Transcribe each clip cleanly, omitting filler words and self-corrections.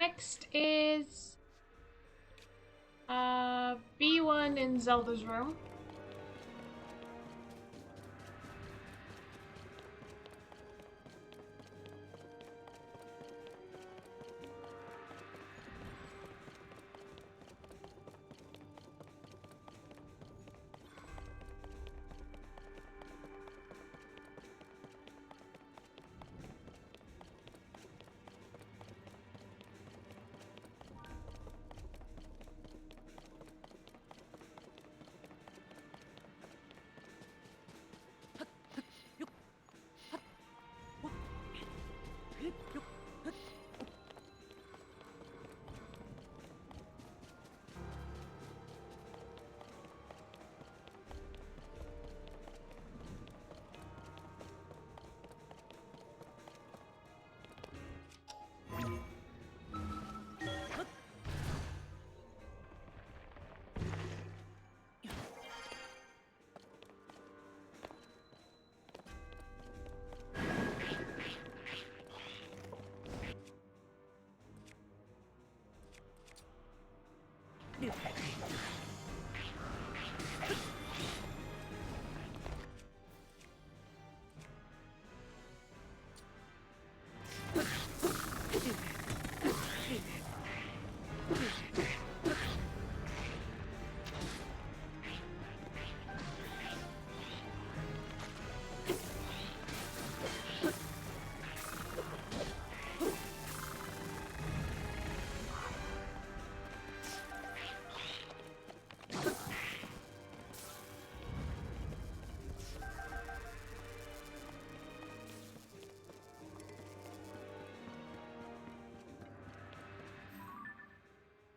Next is B1 in Zelda's room.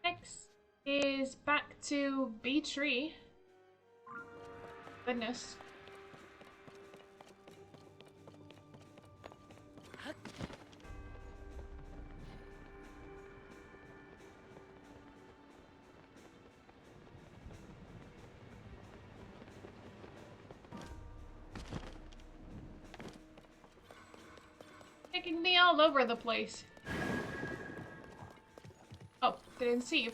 Next is back to B3. Goodness. Taking me all over the place. Oh, didn't see you.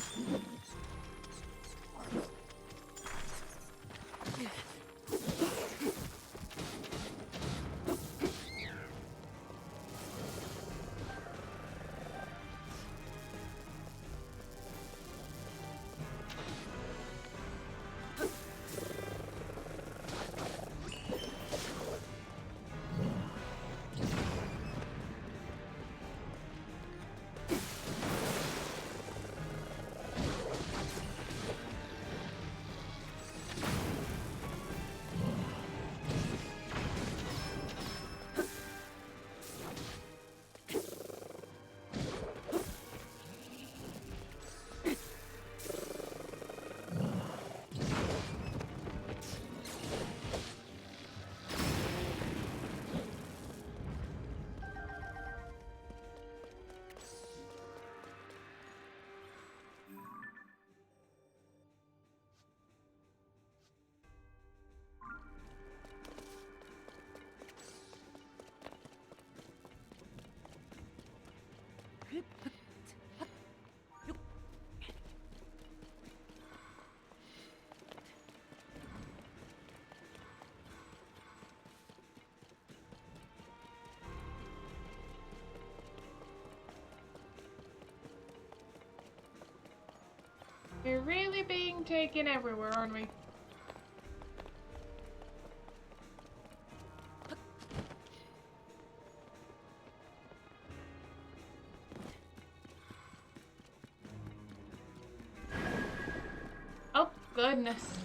We're really being taken everywhere, aren't we? Oh, goodness.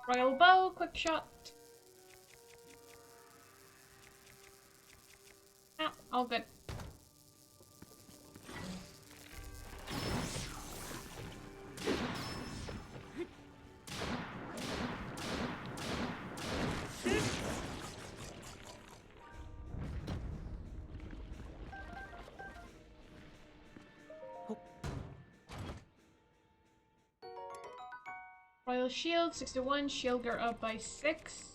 Royal bow, quick shot. Ah, all good. Royal shield, 61, shield girl up by 6.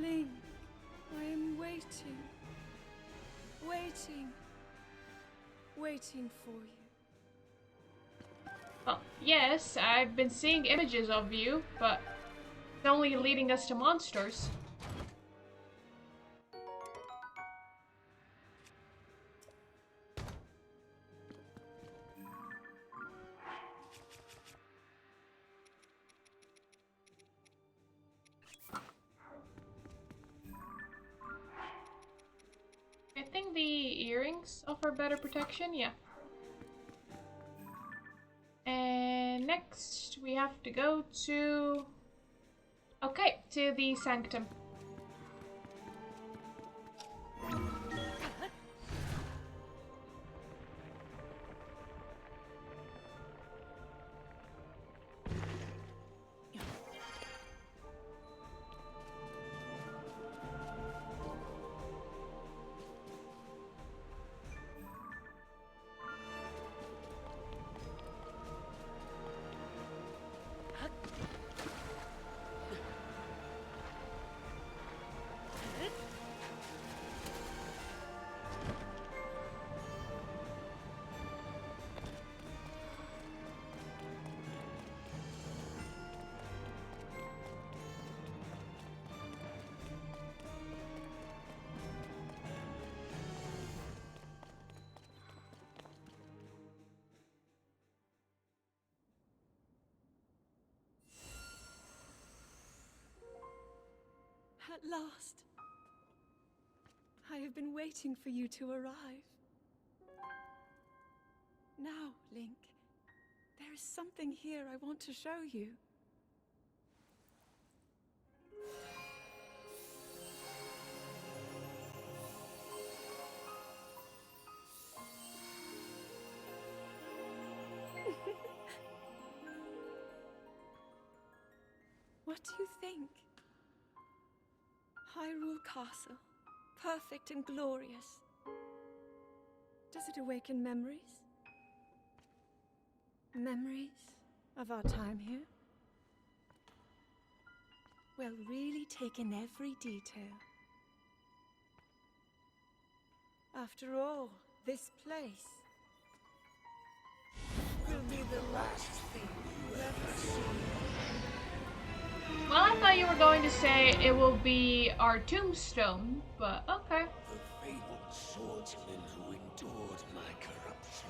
Link, I am waiting. Waiting for you. Well, yes, I've been seeing images of you, but it's only leading us to monsters. I think the earrings offer better protection, yeah. And next we have to go to... Okay, to the sanctum. At last. I have been waiting for you to arrive. Now, Link, there is something here I want to show you. What do you think? Hyrule Castle, perfect and glorious. Does it awaken memories? Memories of our time here? Well, really take in every detail. After all, this place will be the last thing you ever see. Well, I thought you were going to say it will be our tombstone, but okay. The fabled swordsman who endured my corruption,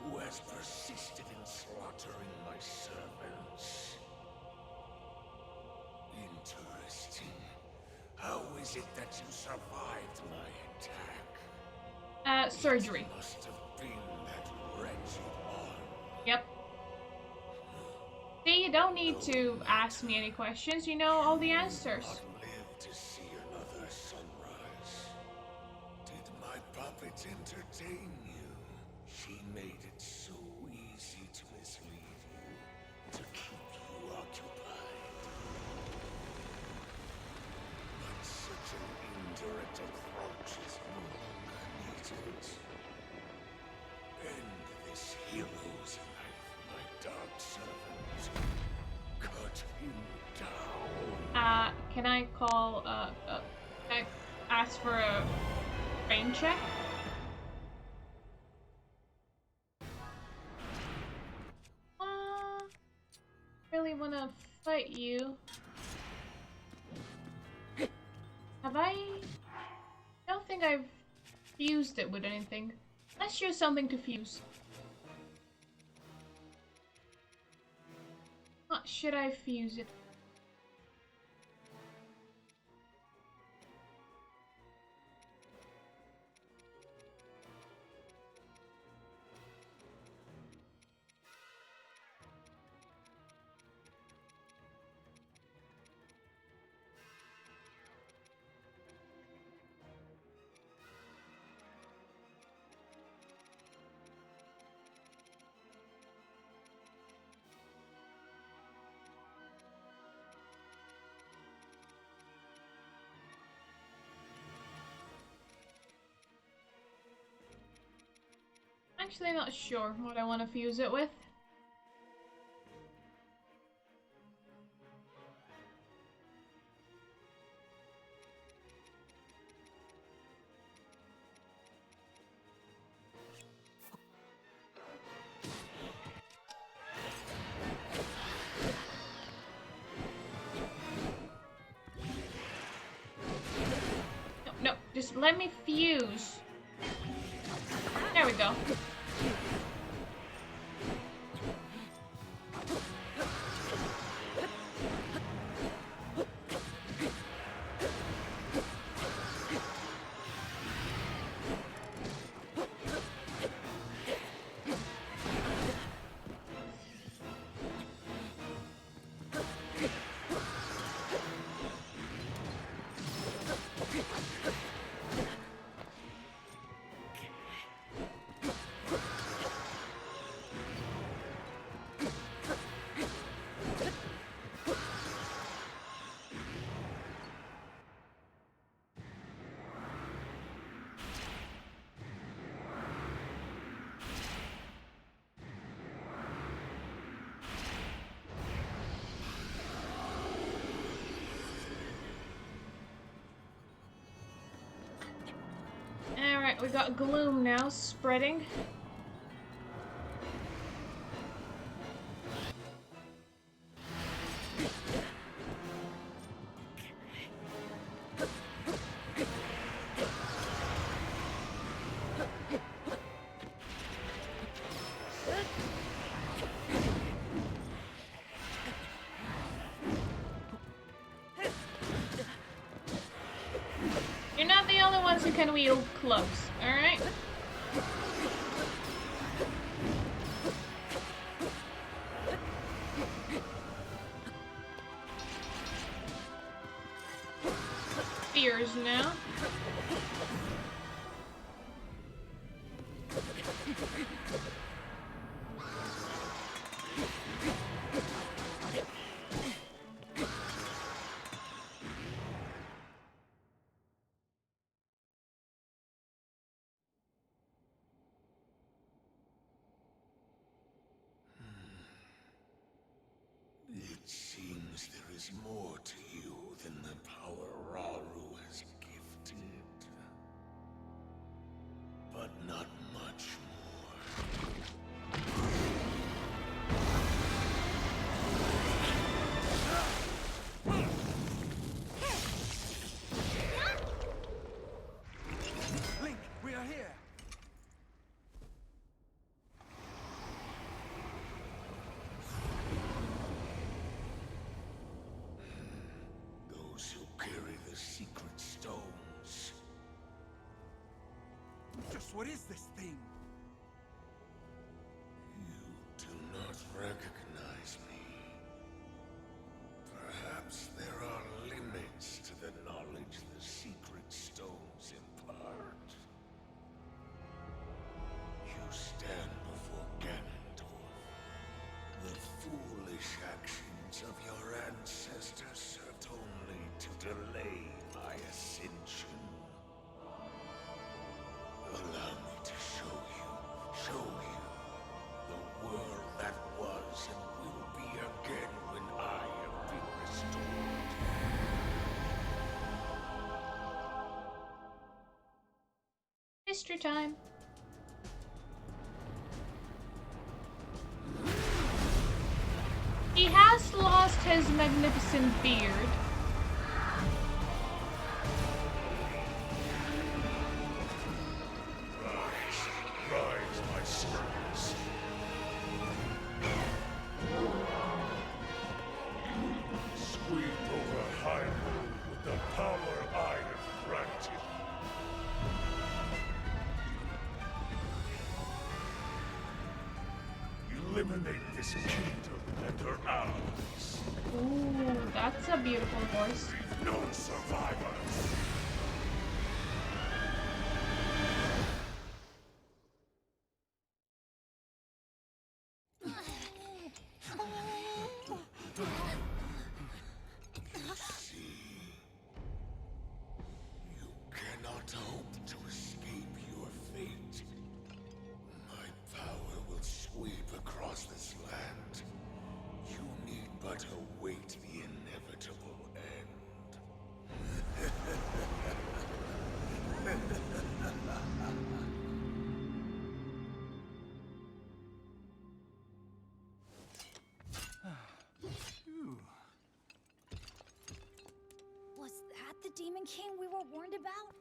who has persisted in slaughtering my servants. Interesting. How is it that you survived my attack? Surgery. It must have been that wretched arm. Yep. See, you don't need to ask me any questions, you know all the answers. Not live to see another sunrise. Did my puppet entertain you? She made it so easy to mislead you, to keep you occupied. But such an indirect approach is no longer needed. End this hero's life, my dark servant. Cut him down. Can I call, can I ask for a brain check? Really wanna fight you. Have I don't think I've fused it with anything. Let's choose something to fuse. What should I fuse it? Actually not sure what I want to fuse it with. No, just let me fuse. There we go. Alright, we got gloom now spreading. You're not the only ones who can wield clubs, alright? Spears now. It seems there is more to you than the power Rauru has gifted. But not much more. Link, we are here! Those who carry the secret stones. Just what is this thing? You do not recognize me. Perhaps there are limits to the knowledge the secret stones impart. You stand before Ganondorf. The foolish actions of your ancestors served only to delay my ascension. Allow me to show you the world that was and will be again when I have been restored. History time. He has lost his magnificent beard. this kingdom and her allies. Ooh, that's a beautiful horse. No survivors! You cannot hope to escape your fate. My power will sweep across this land. You need but await the inevitable end. Phew. Was that the Demon King we were warned about?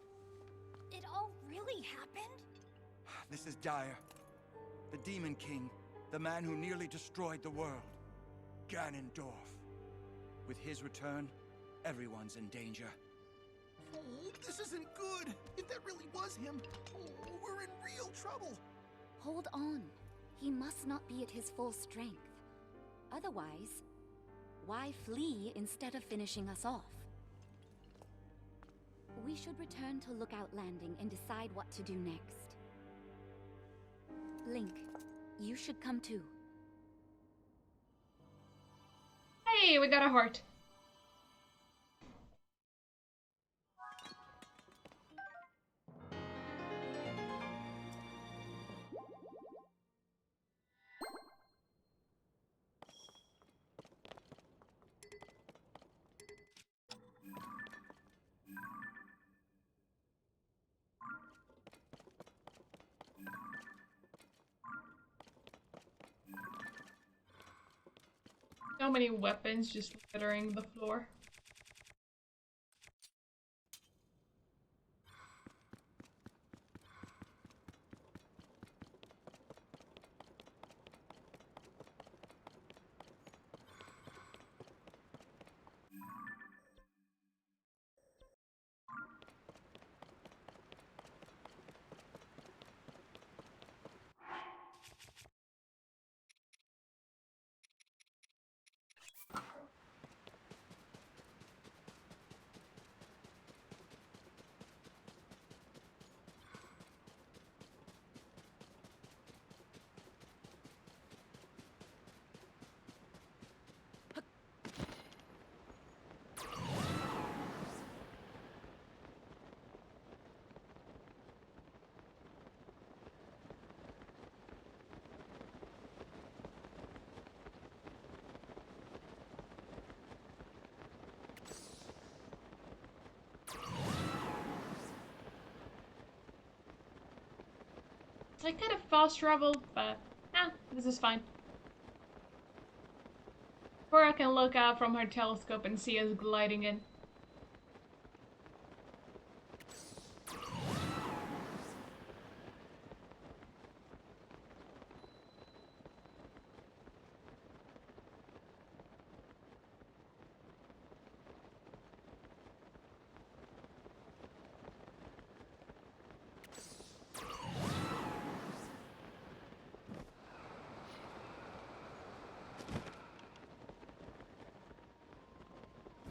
It all really happened? This is dire. The Demon King, the man who nearly destroyed the world. Ganondorf. With his return, everyone's in danger. Oh, this isn't good. If that really was him, oh, we're in real trouble. Hold on. He must not be at his full strength. Otherwise, why flee instead of finishing us off? We should return to Lookout Landing and decide what to do next. Link, you should come too. Hey, we got a heart. So many weapons just littering the floor. It's like kind of fast travel, but this is fine. Or I can look out from her telescope and see us gliding in.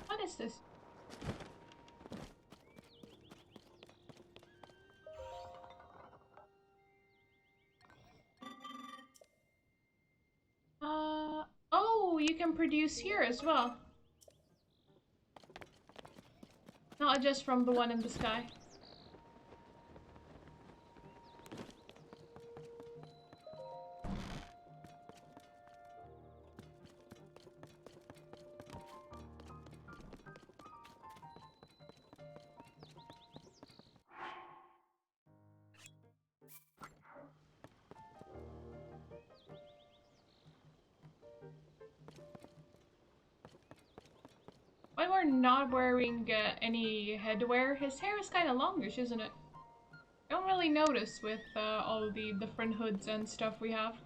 What is this? Oh, you can produce here as well. Not just from the one in the sky. When we're not wearing any headwear, his hair is kind of longish, isn't it? I don't really notice with all the different hoods and stuff we have.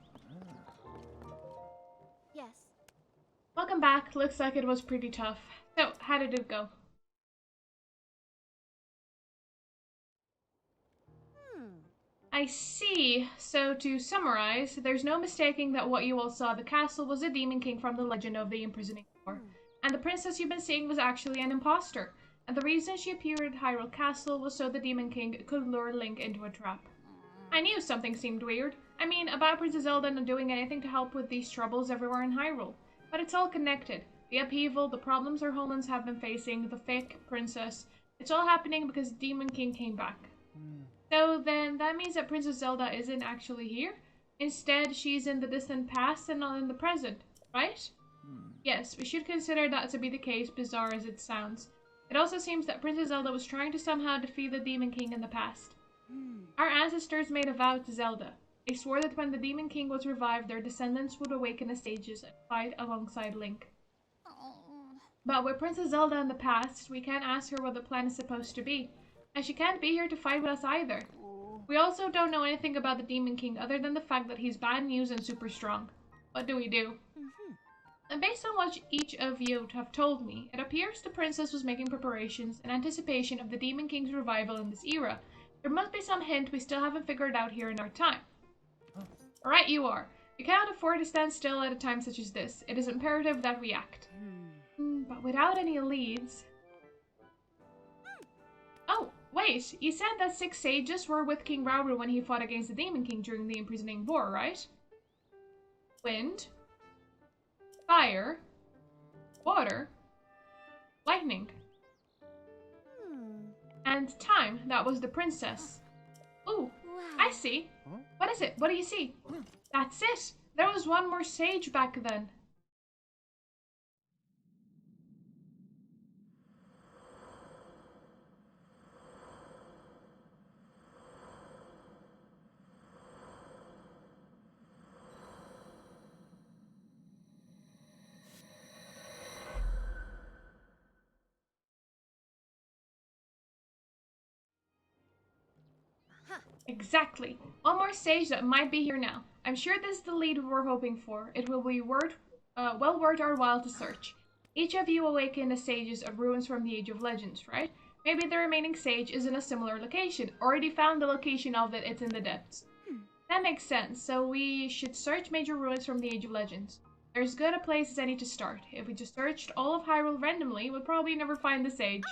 Yes. Welcome back. Looks like it was pretty tough. So, how did it go? I see. So to summarize, there's no mistaking that what you all saw at the castle was a Demon King from the Legend of the Imprisoning War. And the princess you've been seeing was actually an imposter. And the reason she appeared at Hyrule Castle was so the Demon King could lure Link into a trap. I knew something seemed weird. I mean, about Princess Zelda not doing anything to help with these troubles everywhere in Hyrule. But it's all connected. The upheaval, the problems our homelands have been facing, the fake princess. It's all happening because Demon King came back. So then that means that Princess Zelda isn't actually here. Instead, she's in the distant past and not in the present, right? Yes, we should consider that to be the case, bizarre as it sounds. It also seems that Princess Zelda was trying to somehow defeat the Demon King in the past. Our ancestors made a vow to Zelda. They swore that when the Demon King was revived, their descendants would awaken the sages and fight alongside Link. But with Princess Zelda in the past, we can't ask her what the plan is supposed to be. And she can't be here to fight with us either. We also don't know anything about the Demon King other than the fact that he's bad news and super strong. What do we do? And based on what each of you have told me, it appears the princess was making preparations in anticipation of the Demon King's revival in this era. There must be some hint we still haven't figured out here in our time. Alright, you are. We cannot afford to stand still at a time such as this. It is imperative that we act. But without any leads... Oh, wait. You said that 6 sages were with King Rauru when he fought against the Demon King during the Imprisoning War, right? Wind. Fire. Water. Lightning. And time. That was the princess. Ooh, I see. What is it? What do you see? That's it. There was one more sage back then. Exactly. One more sage that might be here now. I'm sure this is the lead we're hoping for. It will be well worth our while to search. Each of you awakened the sages of ruins from the Age of Legends, right? Maybe the remaining sage is in a similar location. Already found the location of it, it's in the depths. That makes sense, so we should search major ruins from the Age of Legends. There's good a place as any to start. If we just searched all of Hyrule randomly, we'd probably never find the sage.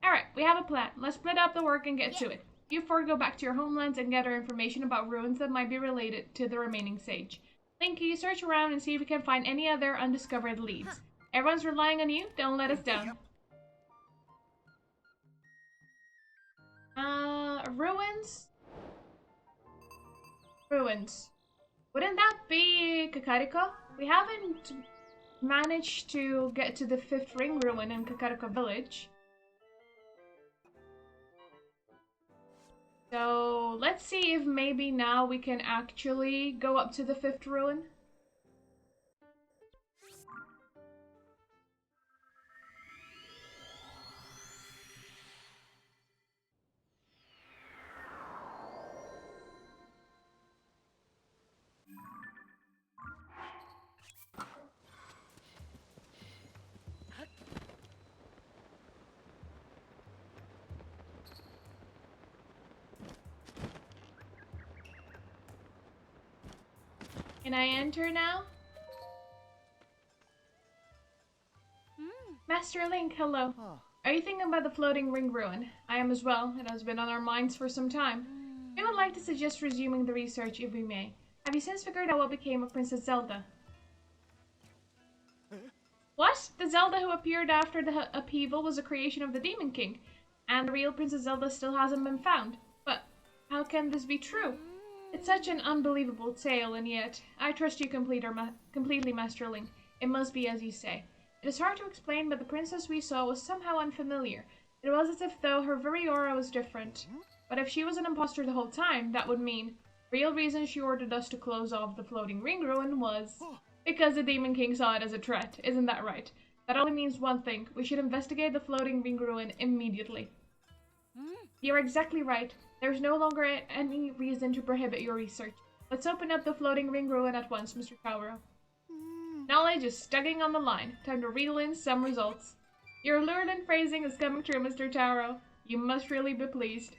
Alright, we have a plan. Let's split up the work and get to it. You four go back to your homelands and gather information about ruins that might be related to the remaining sage. Link, you search around and see if we can find any other undiscovered leads. Everyone's relying on you, don't let us down. Ruins? Ruins. Wouldn't that be Kakariko? We haven't managed to get to the 5th ring ruin in Kakariko village. So let's see if maybe now we can actually go up to the 5th ruin. Can I enter now? Master Link, hello. Are you thinking about the floating ring ruin? I am as well. It has been on our minds for some time. We would like to suggest resuming the research if we may. Have you since figured out what became of Princess Zelda? What? The Zelda who appeared after the upheaval was a creation of the Demon King, and the real Princess Zelda still hasn't been found. But how can this be true? It's such an unbelievable tale, and yet I trust you completely, Master Link. It must be as you say. It is hard to explain, but the princess we saw was somehow unfamiliar. It was as if though her very aura was different. But if she was an imposter the whole time, that would mean the real reason she ordered us to close off the floating ring ruin was because the Demon King saw it as a threat. Isn't that right? That only means one thing. We should investigate the floating ring ruin immediately. You're exactly right. There's no longer any reason to prohibit your research. Let's open up the floating ring ruin at once, Mr. Kauro. Knowledge is stugging on the line. Time to reel in some results. Your lurid phrasing is coming true, Mr. Taro. You must really be pleased.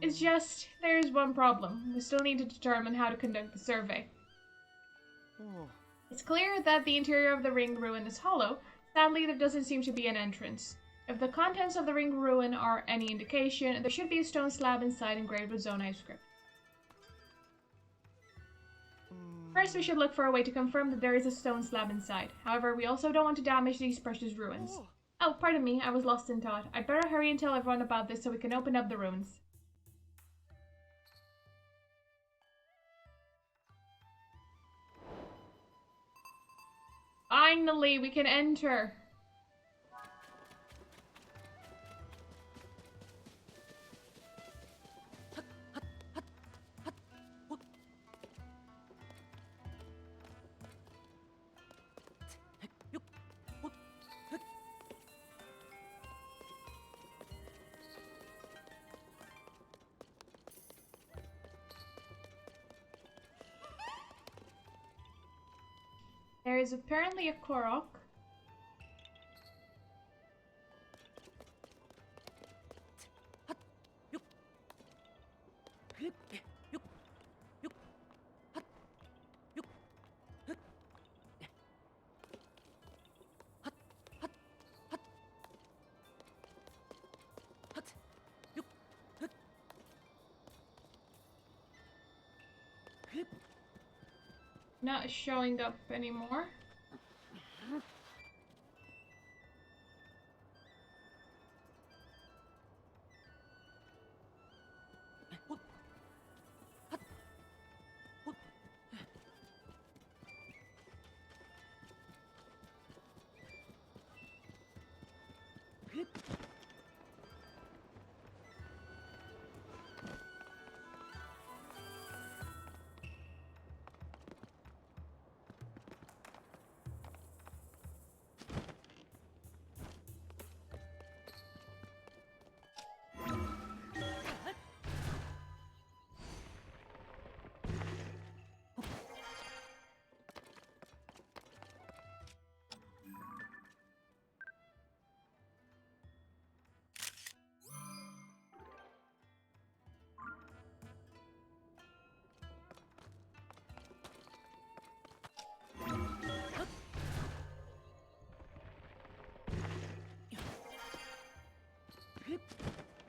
It's just, there's one problem. We still need to determine how to conduct the survey. It's clear that the interior of the ring ruin is hollow. Sadly, there doesn't seem to be an entrance. If the contents of the ring ruin are any indication, there should be a stone slab inside engraved with Zonai script. First, we should look for a way to confirm that there is a stone slab inside. However, we also don't want to damage these precious ruins. Oh, pardon me, I was lost in thought. I'd better hurry and tell everyone about this so we can open up the ruins. Finally, we can enter. There is apparently a Korok. Not showing up anymore.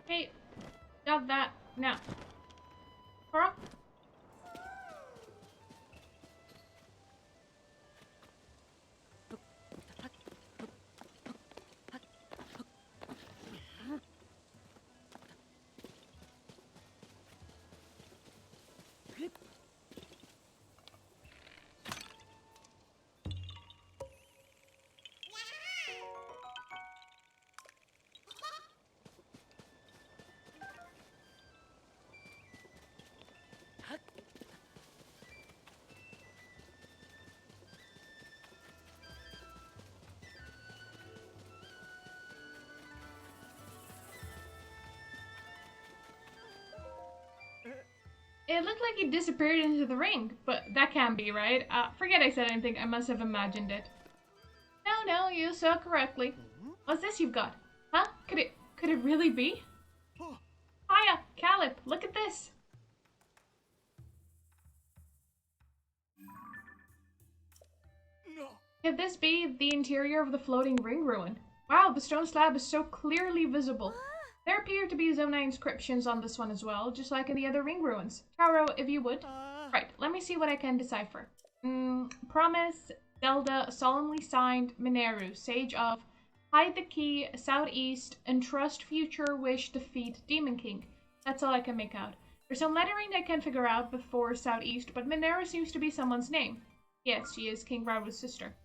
Hey, got that. Now. Korok? It looked like he disappeared into the ring, but that can't be, right? Forget I said anything, I must have imagined it. No, you saw correctly. What's this you've got? Huh? Could it really be? Hiya, Calip, look at this! No. Could this be the interior of the floating ring ruin? Wow, the stone slab is so clearly visible. There appear to be Zonai inscriptions on this one as well, just like in the other ring ruins. Taro, if you would. Right, let me see what I can decipher. Promise, Zelda, solemnly signed, Mineru, Sage of, hide the key, southeast, entrust future wish, defeat, Demon King. That's all I can make out. There's some lettering I can't figure out before southeast, but Mineru seems to be someone's name. Yes, she is King Raoru's sister.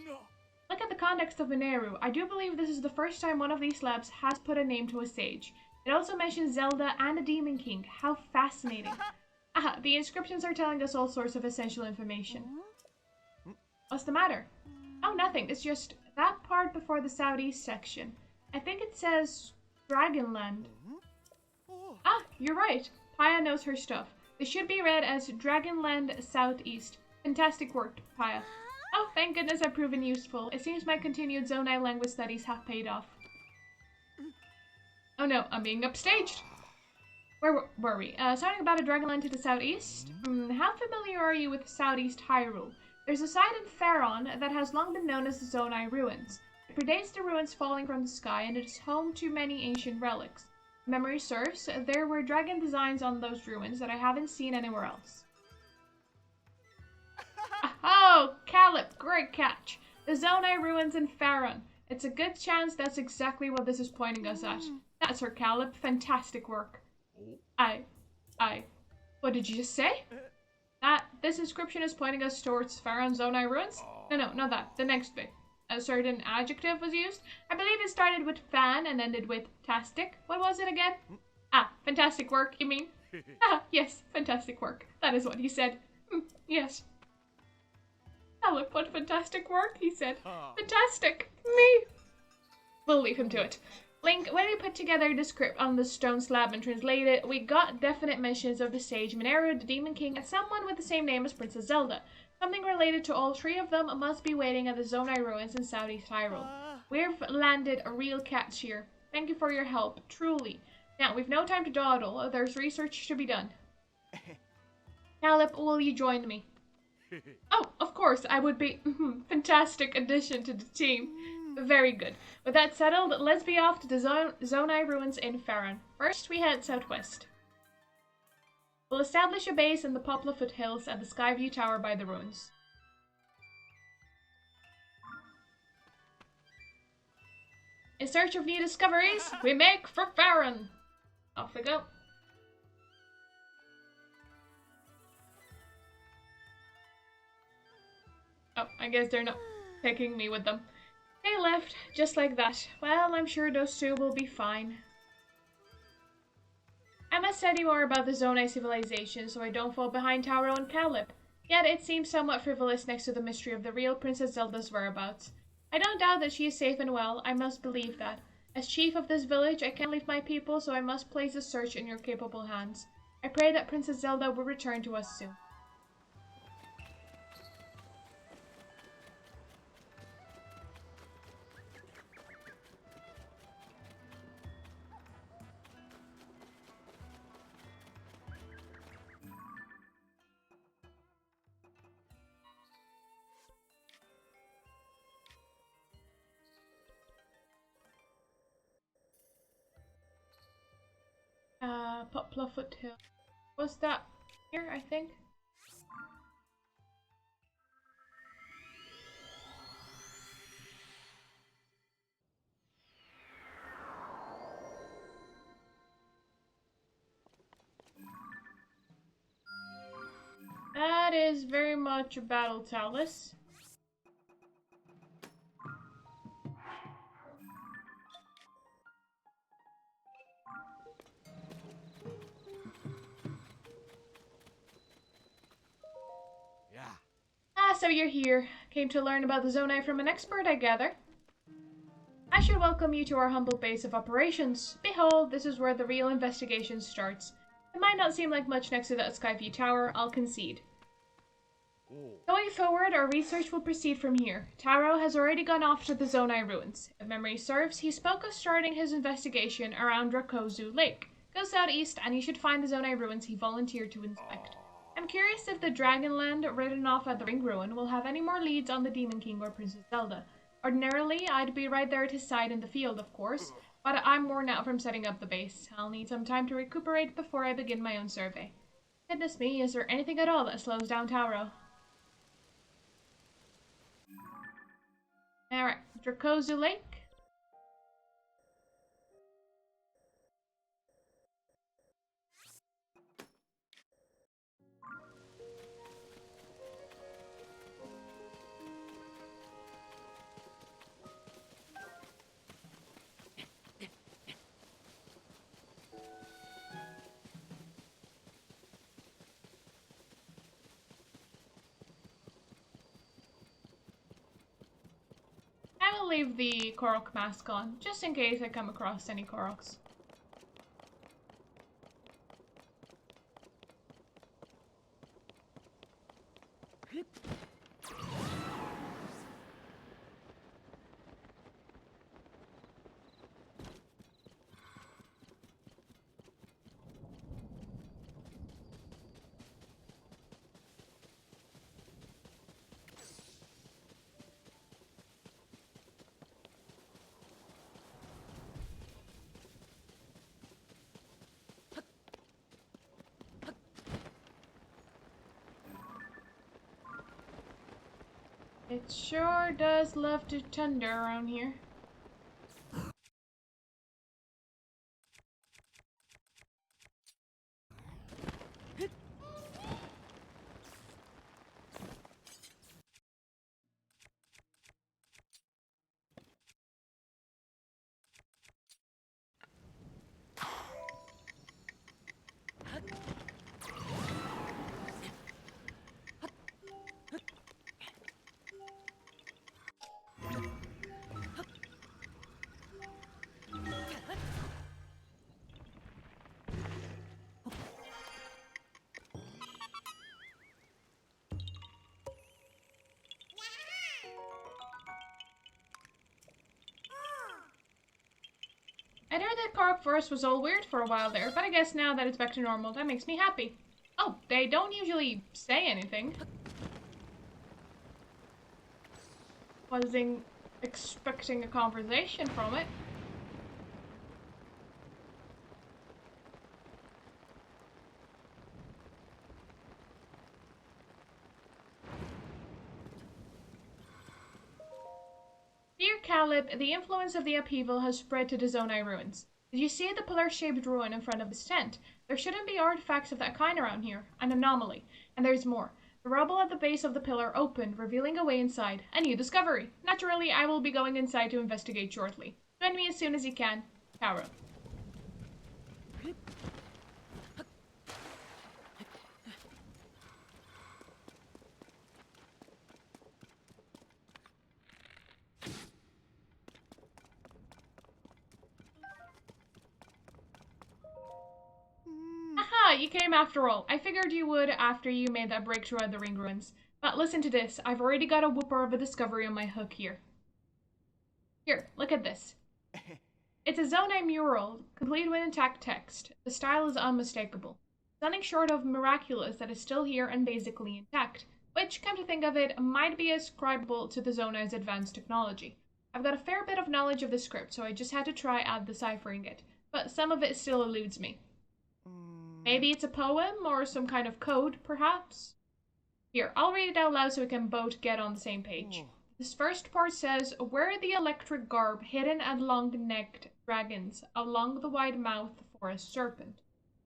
No. Look at the context of Mineru. I do believe this is the first time one of these slabs has put a name to a sage. It also mentions Zelda and a Demon King. How fascinating. The inscriptions are telling us all sorts of essential information. What's the matter? Oh, nothing. It's just that part before the southeast section. I think it says Dragonland. Ah, you're right. Paya knows her stuff. This should be read as Dragonland Southeast. Fantastic work, Paya. Oh, thank goodness I've proven useful. It seems my continued Zonai language studies have paid off. Oh no, I'm being upstaged. Where were we? Something about a dragonland to the southeast? How familiar are you with southeast Hyrule? There's a site in Faron that has long been known as the Zonai Ruins. It predates the ruins falling from the sky, and it is home to many ancient relics. If memory serves, there were dragon designs on those ruins that I haven't seen anywhere else. Oh, Caleb, great catch! The Zonai Ruins in Faron. It's a good chance that's exactly what this is pointing us at. That's her, Caleb. Fantastic work. What did you just say? This inscription is pointing us towards Faron's Zonai Ruins? No, not that. The next bit. A certain adjective was used. I believe it started with fan and ended with tastic. What was it again? Fantastic work, you mean? Yes, fantastic work. That is what he said. Yes. Caleb, what fantastic work, he said. Fantastic. Me. We'll leave him to it. Link, when we put together the script on the stone slab and translate it, we got definite mentions of the sage Mineru, the Demon King, and someone with the same name as Princess Zelda. Something related to all three of them must be waiting at the Zonai Ruins in Southeast Hyrule. We've landed a real catch here. Thank you for your help, truly. Now, we've no time to dawdle. There's research to be done. Caleb, will you join me? Oh, of course, I would be. Fantastic addition to the team. Very good. With that settled, let's be off to the Zonai Ruins in Faron. First, we head southwest. We'll establish a base in the Poplar foothills at the Skyview Tower by the ruins. In search of new discoveries, we make for Faron! Off we go. Oh, I guess they're not taking me with them. They left, just like that. Well, I'm sure those two will be fine. I must study more about the Zonai civilization so I don't fall behind Taro and Caleb. Yet it seems somewhat frivolous next to the mystery of the real Princess Zelda's whereabouts. I don't doubt that she is safe and well, I must believe that. As chief of this village, I can't leave my people, so I must place the search in your capable hands. I pray that Princess Zelda will return to us soon. Poplar Foothill. Was that here, I think? That is very much a battle talus. So you're here. Came to learn about the Zonai from an expert, I gather. I should welcome you to our humble base of operations. Behold, this is where the real investigation starts. It might not seem like much next to that Skyview Tower, I'll concede. Going forward, our research will proceed from here. Taro has already gone off to the Zonai Ruins. If memory serves, he spoke of starting his investigation around Dracozu Lake. Go southeast, and you should find the Zonai Ruins he volunteered to inspect. I'm curious if the Dragonland written off at the Ring Ruin will have any more leads on the Demon King or Princess Zelda. Ordinarily, I'd be right there at his side in the field, of course, but I'm worn out from setting up the base. I'll need some time to recuperate before I begin my own survey. Goodness me, is there anything at all that slows down Taro? Alright, Dracozu Lake. I will leave the Korok mask on, just in case I come across any Koroks. It sure does love to thunder around here. I know that Cork Forest was all weird for a while there, but I guess now that it's back to normal, that makes me happy. Oh, they don't usually say anything. Wasn't expecting a conversation from it. Dear Caleb, the influence of the upheaval has spread to the Zonai ruins. Did you see the pillar-shaped ruin in front of this tent? There shouldn't be artifacts of that kind around here. An anomaly. And there's more. The rubble at the base of the pillar opened, revealing a way inside. A new discovery. Naturally, I will be going inside to investigate shortly. Join me as soon as you can. Taro. Aha, you came after all. I figured you would after you made that breakthrough at the ring ruins. But listen to this. I've already got a whooper of a discovery on my hook here. Here, look at this. It's a Zonai mural, complete with intact text. The style is unmistakable. Nothing short of miraculous that is still here and basically intact, which, come to think of it, might be ascribable to the Zonai's advanced technology. I've got a fair bit of knowledge of the script, so I just had to try out deciphering it, but some of it still eludes me. Maybe it's a poem or some kind of code, perhaps? Here, I'll read it out loud so we can both get on the same page. This first part says, "Where the electric garb hidden and long-necked dragons, along the wide mouth forest serpent."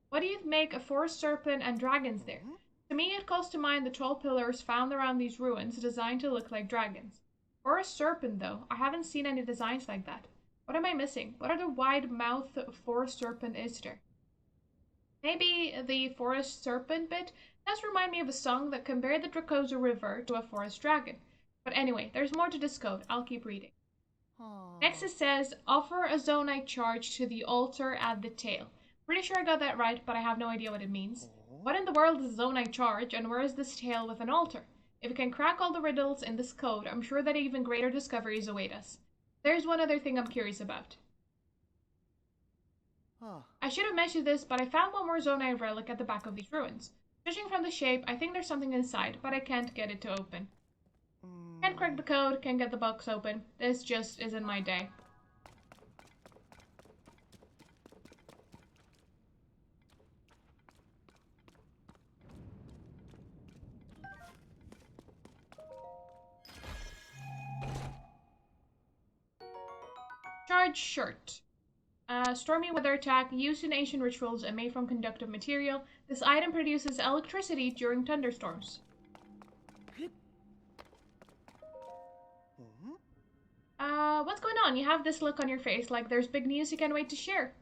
What do you make a forest serpent and dragons there? To me, it calls to mind the tall pillars found around these ruins designed to look like dragons. Forest serpent, though, I haven't seen any designs like that. What am I missing? What other wide mouth forest serpent is there? Maybe the forest serpent bit does remind me of a song that compared the Dracosa River to a forest dragon. But anyway, there's more to this code. I'll keep reading. Next it says, "Offer a Zonai charge to the altar at the tail." Pretty sure I got that right, but I have no idea what it means. What in the world is a Zonai charge, and where is this tail with an altar? If we can crack all the riddles in this code, I'm sure that even greater discoveries await us. There's one other thing I'm curious about. I should have mentioned this, but I found one more Zonai relic at the back of these ruins. Judging from the shape, I think there's something inside, but I can't get it to open. Can't crack the code, can't get the box open. This just isn't my day. Charge shirt. Stormy weather attack used in ancient rituals and made from conductive material. This item produces electricity during thunderstorms. What's going on? You have this look on your face like there's big news you can't wait to share.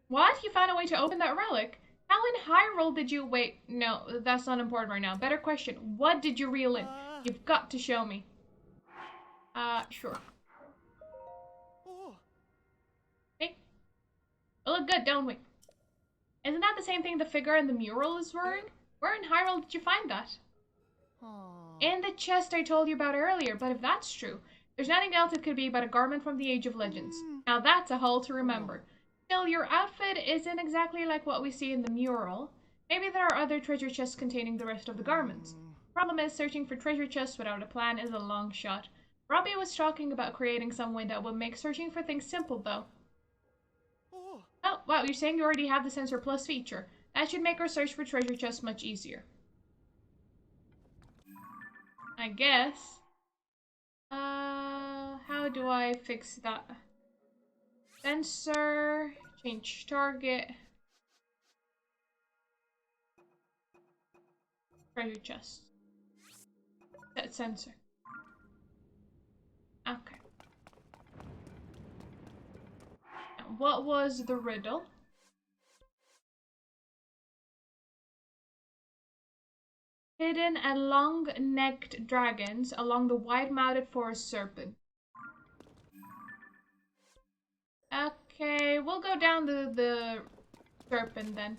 What? You found a way to open that relic? How in Hyrule did you— Wait, no, that's not important right now. Better question, what did you reel in? You've got to show me. Sure. Hey. We look good, don't we? Isn't that the same thing the figure in the mural is wearing? Where in Hyrule did you find that? In the chest I told you about earlier, but if that's true, there's nothing else it could be but a garment from the Age of Legends. Now that's a haul to remember. Still, your outfit isn't exactly like what we see in the mural. Maybe there are other treasure chests containing the rest of the garments. Problem is, searching for treasure chests without a plan is a long shot. Robbie was talking about creating some way that would make searching for things simple, though. Oh, wow, you're saying you already have the Sensor Plus feature. That should make our search for treasure chests much easier. I guess. How do I fix that? Sensor, change target. Treasure chest. Set sensor. Okay. Now, what was the riddle? Hidden and long-necked dragons along the wide-mouthed forest serpent. Okay, we'll go down the serpent then.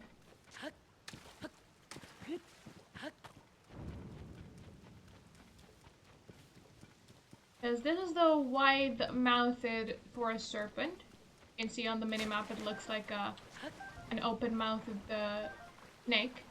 Because this is the wide-mouthed forest serpent. You can see on the minimap it looks like an open mouth of the snake.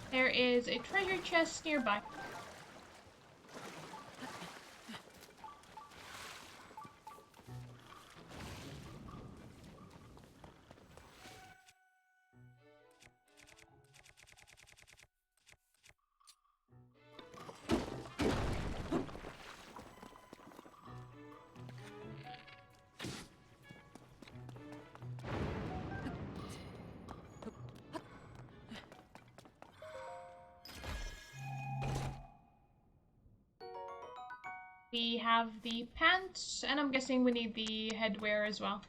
There is a treasure chest nearby. We have the pants, and I'm guessing we need the headwear as well.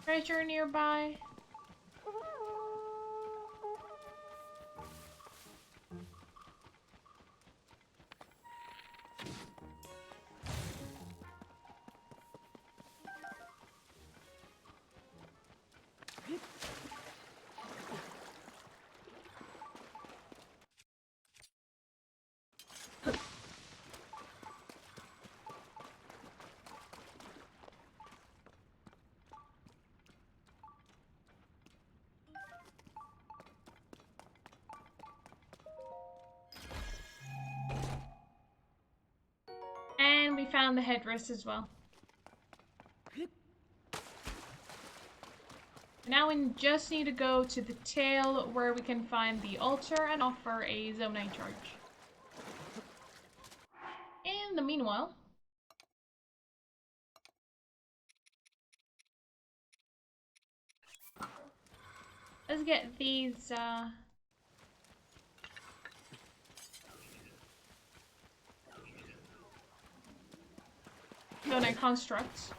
Treasure nearby. And we found the headdress as well. Now we just need to go to the tail where we can find the altar and offer a Zonite charge. In the meanwhile, let's get these Zonite constructs.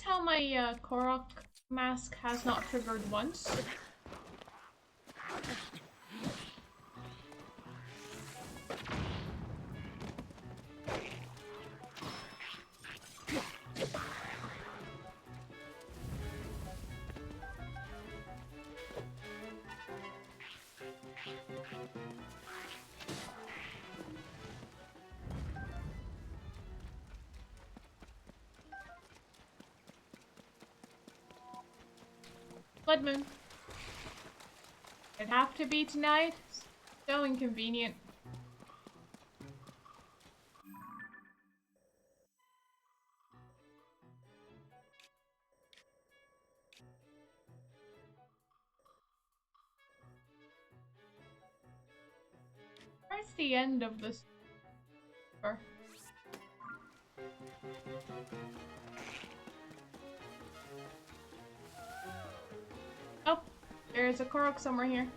how my Korok mask has not triggered once. Blood Moon. It'd have to be tonight. So inconvenient. Where's the end of this? Oh, there's a Korok somewhere here.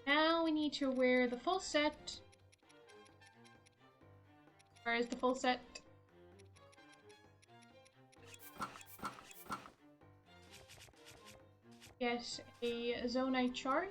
Now we need to wear the full set. Where is the full set? Get a Zonite charge.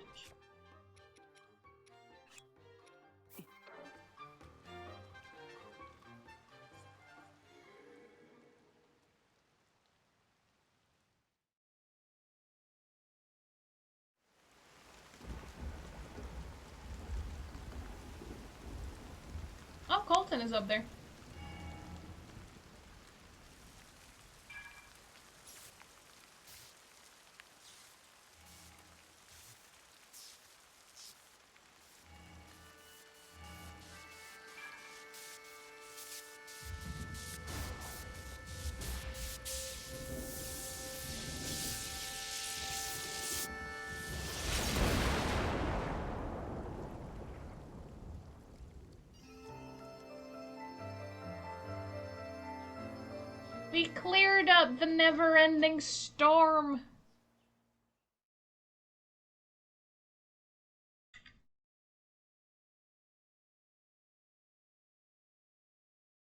Oh, Colton is up there. We cleared up the never-ending storm.